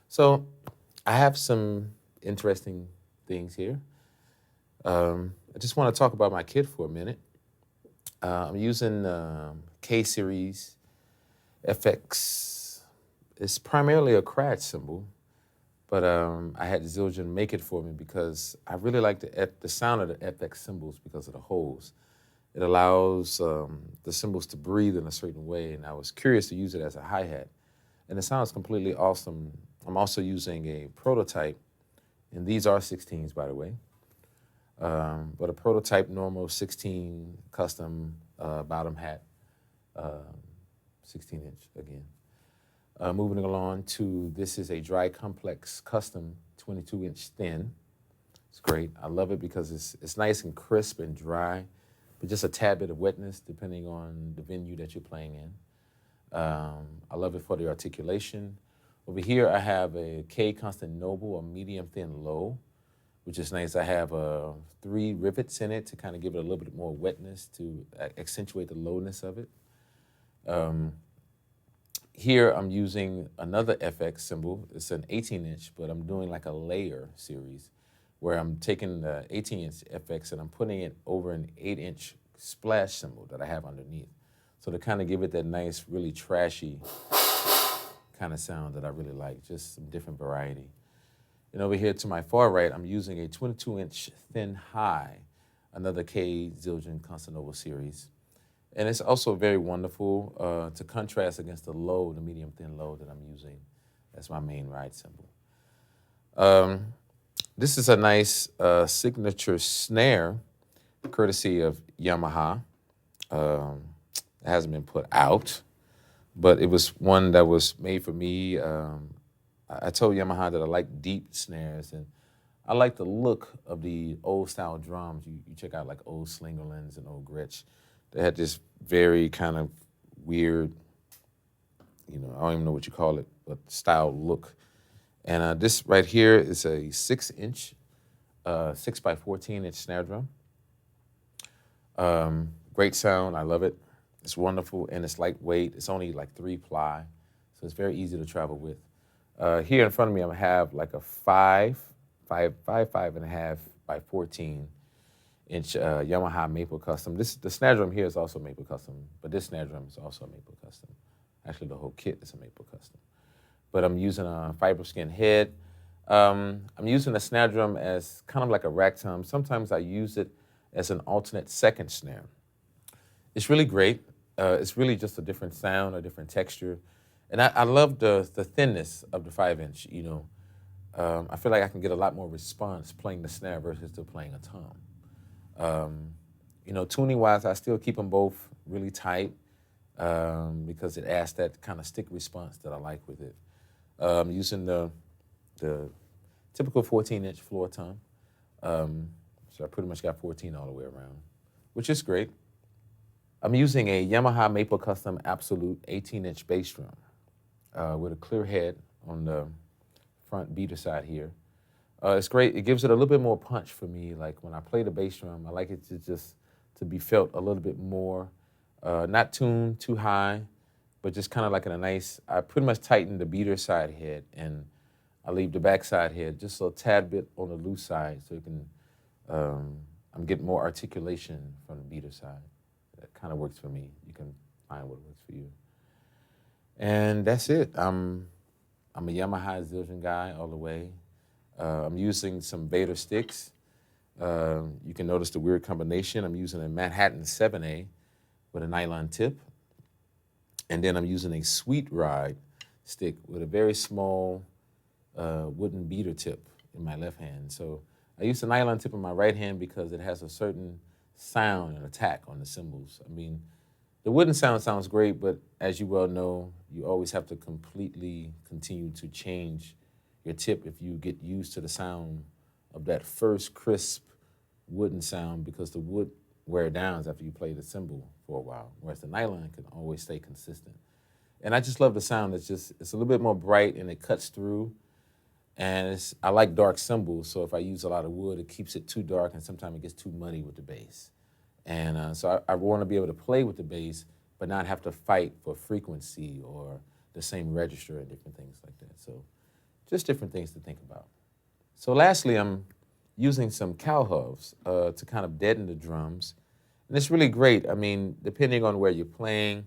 So I have some interesting things here. I just want to talk about my kit for a minute. I'm using K-Series FX. It's primarily a crash cymbal, but I had Zildjian make it for me because I really like the sound of the FX cymbals because of the holes. It allows the cymbals to breathe in a certain way, and I was curious to use it as a hi-hat. And it sounds completely awesome. I'm also using a prototype, and these are 16s, by the way, but a prototype normal 16 custom bottom hat, 16-inch again. Moving along to, this is a dry complex custom 22-inch thin. It's great. I love it because it's nice and crisp and dry, but just a tad bit of wetness depending on the venue that you're playing in. I love it for the articulation. Over here I have a K Constant Noble, a medium thin low, which is nice. I have 3 rivets in it to kind of give it a little bit more wetness to accentuate the lowness of it. Here I'm using another FX cymbal. It's an 18-inch, but I'm doing like a layer series where I'm taking the 18-inch FX and I'm putting it over an 8-inch splash cymbal that I have underneath. So to kind of give it that nice, really trashy kind of sound that I really like, just some different variety. And over here to my far right, I'm using a 22-inch thin high, another K Zildjian Constant Noble series. And it's also very wonderful to contrast against the low, the medium thin low that I'm using. That's my main ride cymbal. This is a nice signature snare, courtesy of Yamaha. It hasn't been put out, but it was one that was made for me. I told Yamaha that I like deep snares, and I like the look of the old style drums. You check out like old Slingerlands and old Gretsch. They had this very kind of weird, I don't even know what you call it, but style look. And this right here is a 6-inch, 6x14-inch snare drum. Great sound, I love it. It's wonderful, and it's lightweight. It's only like 3-ply, so it's very easy to travel with. Here in front of me, I have like a 5.5 by 14-inch Yamaha Maple Custom. The snare drum here is also Maple Custom, but this snare drum is also a Maple Custom. Actually, the whole kit is a Maple Custom. But I'm using a fiberskin head. I'm using the snare drum as kind of like a rack tom. Sometimes I use it as an alternate second snare. It's really great. It's really just a different sound, a different texture. And I love the thinness of the 5-inch, I feel like I can get a lot more response playing the snare versus to playing a tom. Tuning-wise, I still keep them both really tight because it adds that kind of stick response that I like with it. I'm using the typical 14-inch floor tom. So I pretty much got 14 all the way around, which is great. I'm using a Yamaha Maple Custom Absolute 18-inch bass drum with a clear head on the front beater side here. It's great. It gives it a little bit more punch for me. Like when I play the bass drum, I like it to be felt a little bit more, not tuned too high, but just kind of like in a nice, I pretty much tighten the beater side head and I leave the back side head just a tad bit on the loose side so you can, I'm getting more articulation from the beater side. That kind of works for me. You can find what works for you. And that's it. I'm a Yamaha Zildjian guy all the way. I'm using some Vader sticks. You can notice the weird combination. I'm using a Manhattan 7A with a nylon tip. And then I'm using a Sweet Ride stick with a very small wooden beater tip in my left hand. So I use the nylon tip in my right hand because it has a certain sound and attack on the cymbals. I mean, the wooden sound sounds great, but as you well know, you always have to completely continue to change your tip if you get used to the sound of that first crisp wooden sound, because the wood wear down after you play the cymbal for a while, whereas the nylon can always stay consistent. And I just love the sound. It's a little bit more bright and it cuts through. And I like dark cymbals, so if I use a lot of wood, it keeps it too dark and sometimes it gets too muddy with the bass. And so I want to be able to play with the bass, but not have to fight for frequency or the same register and different things like that. So just different things to think about. So lastly, I'm using some cow hooves to kind of deaden the drums. And it's really great. I mean, depending on where you're playing,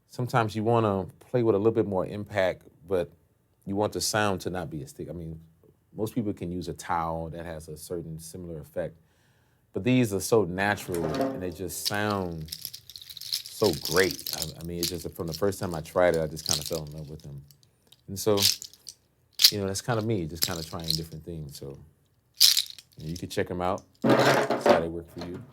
sometimes you want to play with a little bit more impact, but you want the sound to not be as thick. I mean, most people can use a towel that has a certain similar effect, but these are so natural and they just sound so great. I mean, it's just from the first time I tried it, I just kind of fell in love with them. And so, you know, that's kind of me, just kind of trying different things. So you can check them out, see how they work for you.